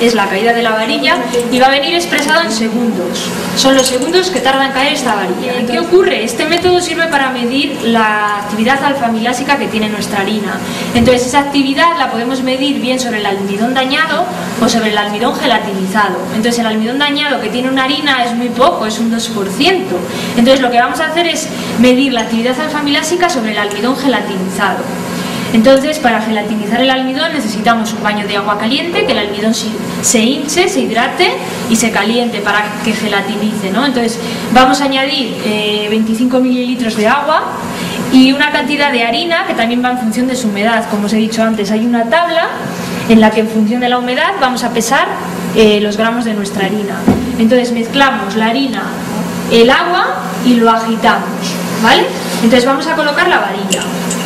es la caída de la varilla y va a venir expresado en segundos. Son los segundos que tarda en caer esta varilla. ¿Qué ocurre? Este método sirve para medir la actividad alfa-amilásica que tiene nuestra harina. Entonces esa actividad la podemos medir bien sobre el almidón dañado o sobre el almidón gelatinizado. Entonces el almidón dañado que tiene una harina es muy poco, es un 2%. Entonces lo que vamos a hacer es medir la actividad alfa-amilásica sobre el almidón gelatinizado. Entonces, para gelatinizar el almidón necesitamos un baño de agua caliente, que el almidón se hinche, se hidrate y se caliente para que gelatinice, ¿no? Entonces, vamos a añadir 25 mililitros de agua y una cantidad de harina que también va en función de su humedad. Como os he dicho antes, hay una tabla en la que en función de la humedad vamos a pesar los gramos de nuestra harina. Entonces, mezclamos la harina, el agua y lo agitamos, ¿vale? Entonces, vamos a colocar la varilla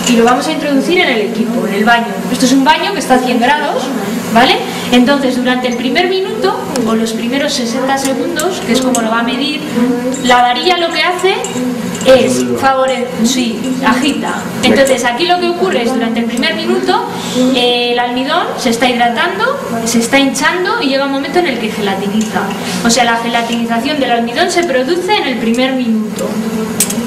y lo vamos a introducir en el equipo, en el baño. Esto es un baño que está a 100 grados, ¿vale? Entonces, durante el primer minuto o los primeros 60 segundos, que es como lo va a medir, la varilla lo que hace es agita. Entonces, aquí lo que ocurre es, durante el primer minuto, el almidón se está hidratando, se está hinchando y llega un momento en el que gelatiniza. O sea, la gelatinización del almidón se produce en el primer minuto.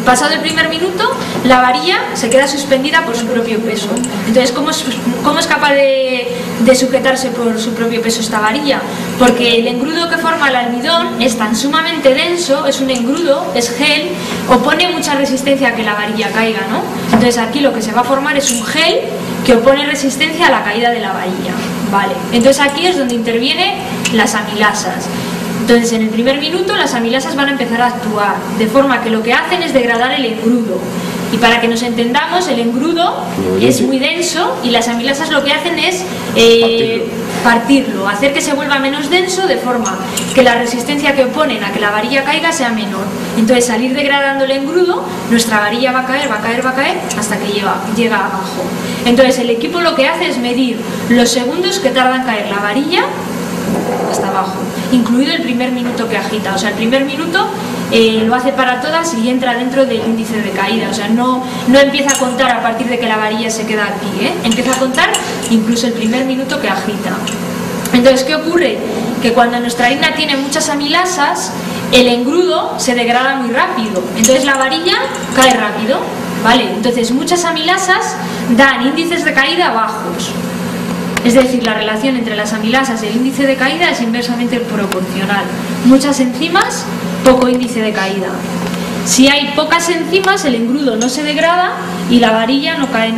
Pasado el primer minuto, la varilla se queda suspendida por su propio peso. Entonces, ¿cómo es capaz de sujetarse por su propio peso esta varilla? Porque el engrudo que forma el almidón es tan sumamente denso, es un engrudo, es gel, opone mucha resistencia a que la varilla caiga, ¿no? Entonces aquí lo que se va a formar es un gel que opone resistencia a la caída de la varilla, ¿vale? Entonces aquí es donde intervienen las amilasas. Entonces, en el primer minuto las amilasas van a empezar a actuar, de forma que lo que hacen es degradar el engrudo. Y para que nos entendamos, el engrudo es muy denso y las amilasas lo que hacen es partirlo, hacer que se vuelva menos denso, de forma que la resistencia que oponen a que la varilla caiga sea menor. Entonces, al ir degradando el engrudo, nuestra varilla va a caer, va a caer, va a caer, hasta que llega abajo. Entonces, el equipo lo que hace es medir los segundos que tarda en caer la varilla hasta abajo, incluido el primer minuto que agita. O sea, el primer minuto lo hace para todas y entra dentro del índice de caída. O sea, no empieza a contar a partir de que la varilla se queda aquí, ¿eh? Empieza a contar incluso el primer minuto que agita. Entonces, ¿qué ocurre? Que cuando nuestra harina tiene muchas amilasas, el engrudo se degrada muy rápido. Entonces la varilla cae rápido, ¿vale? Entonces muchas amilasas dan índices de caída bajos. Es decir, la relación entre las amilasas y el índice de caída es inversamente proporcional. Muchas enzimas, poco índice de caída. Si hay pocas enzimas, el engrudo no se degrada y la varilla no cae.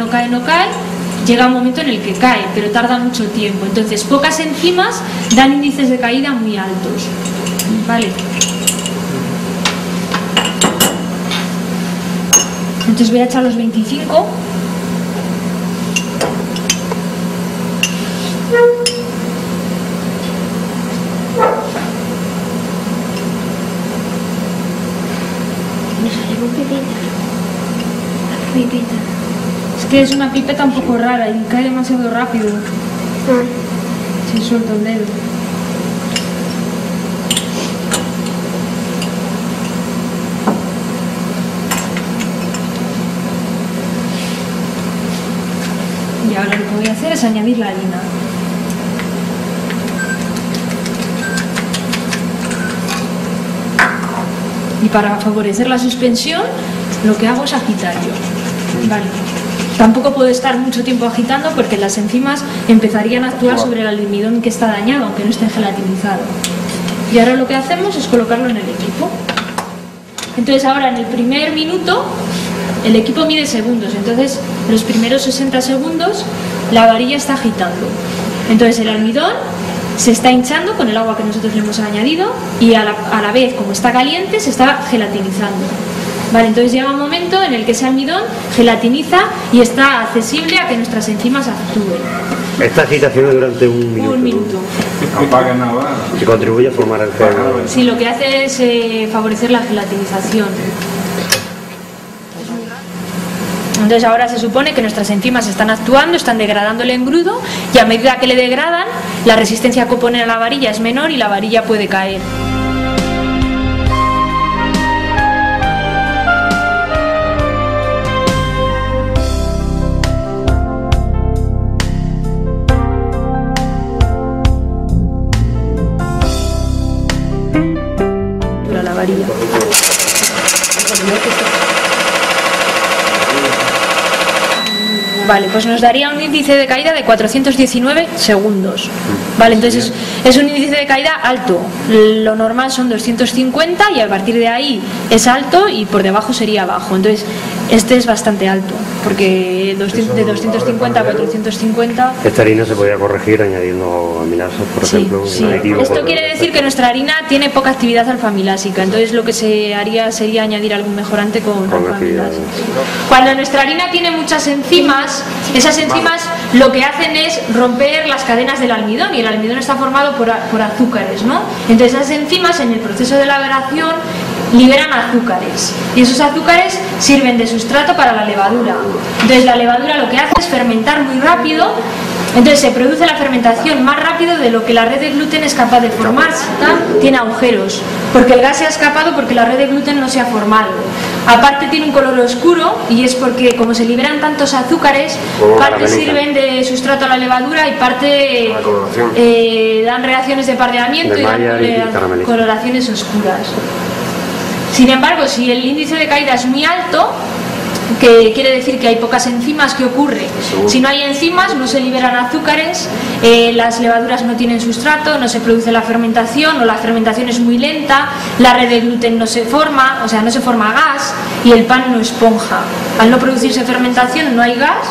Llega un momento en el que cae, pero tarda mucho tiempo. Entonces, pocas enzimas dan índices de caída muy altos, ¿vale? Entonces voy a echar los 25. Pipeta. Es que es una pipeta un poco rara y cae demasiado rápido. Si suelto el dedo. Y ahora lo que voy a hacer es añadir la harina. Y para favorecer la suspensión, lo que hago es agitar yo. Vale. Tampoco puedo estar mucho tiempo agitando porque las enzimas empezarían a actuar sobre el almidón que está dañado, aunque no esté gelatinizado. Y ahora lo que hacemos es colocarlo en el equipo. Entonces ahora en el primer minuto, el equipo mide segundos, entonces los primeros 60 segundos la varilla está agitando. Entonces el almidón se está hinchando con el agua que nosotros le hemos añadido y a la vez, como está caliente, se está gelatinizando. Vale, entonces llega un momento en el que ese almidón gelatiniza y está accesible a que nuestras enzimas actúen. Esta agitación es durante un minuto. Un minuto. Que contribuye a formar el gel. Sí, lo que hace es favorecer la gelatinización. Entonces ahora se supone que nuestras enzimas están actuando, están degradando el engrudo y a medida que le degradan, la resistencia que opone a la varilla es menor y la varilla puede caer. Vale, pues nos daría un índice de caída de 419 segundos. Vale, entonces es un índice de caída alto. Lo normal son 250 y a partir de ahí es alto y por debajo sería bajo. Entonces este es bastante alto, porque de 250 a 450... Esta harina se podría corregir añadiendo aminasas, por ejemplo. Sí. Esto quiere decir que nuestra harina tiene poca actividad alfa-amilásica, entonces lo que se haría sería añadir algún mejorante con alfa-amilásica. Cuando nuestra harina tiene muchas enzimas, esas enzimas lo que hacen es romper las cadenas del almidón, y el almidón está formado por azúcares, ¿no? Entonces esas enzimas en el proceso de elaboración liberan azúcares, y esos azúcares sirven de sustrato para la levadura. Entonces la levadura lo que hace es fermentar muy rápido, entonces se produce la fermentación más rápido de lo que la red de gluten es capaz de formar. Tiene agujeros, porque el gas se ha escapado, porque la red de gluten no se ha formado. Aparte tiene un color oscuro, y es porque como se liberan tantos azúcares, parte sirven de sustrato a la levadura y parte dan reacciones de pardeamiento y dan coloraciones oscuras. Sin embargo, si el índice de caída es muy alto, que quiere decir que hay pocas enzimas, ¿qué ocurre? Si no hay enzimas, no se liberan azúcares, las levaduras no tienen sustrato, no se produce la fermentación, o la fermentación es muy lenta, la red de gluten no se forma, o sea, no se forma gas, y el pan no esponja. Al no producirse fermentación no hay gas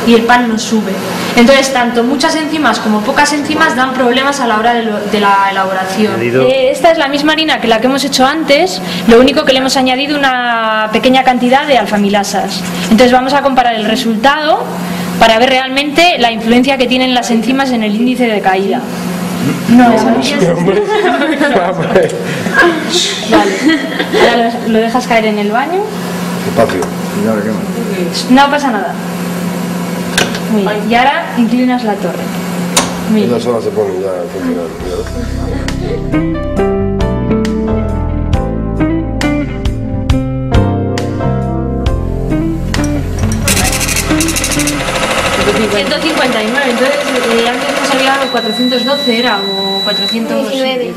y el pan no sube. Entonces, tanto muchas enzimas como pocas enzimas dan problemas a la hora de la elaboración. Esta es la misma harina que la que hemos hecho antes, lo único que le hemos añadido una pequeña cantidad de alfa-amilasas. Entonces vamos a comparar el resultado para ver realmente la influencia que tienen las enzimas en el índice de caída. No, eso no es. Vale, ahora lo dejas caer en el baño. Espacio. No pasa nada. Muy bien. Y ahora inclinas la torre. En la zona se pone ya a funcionar. 159, entonces antes nos había dado 412, era o 419.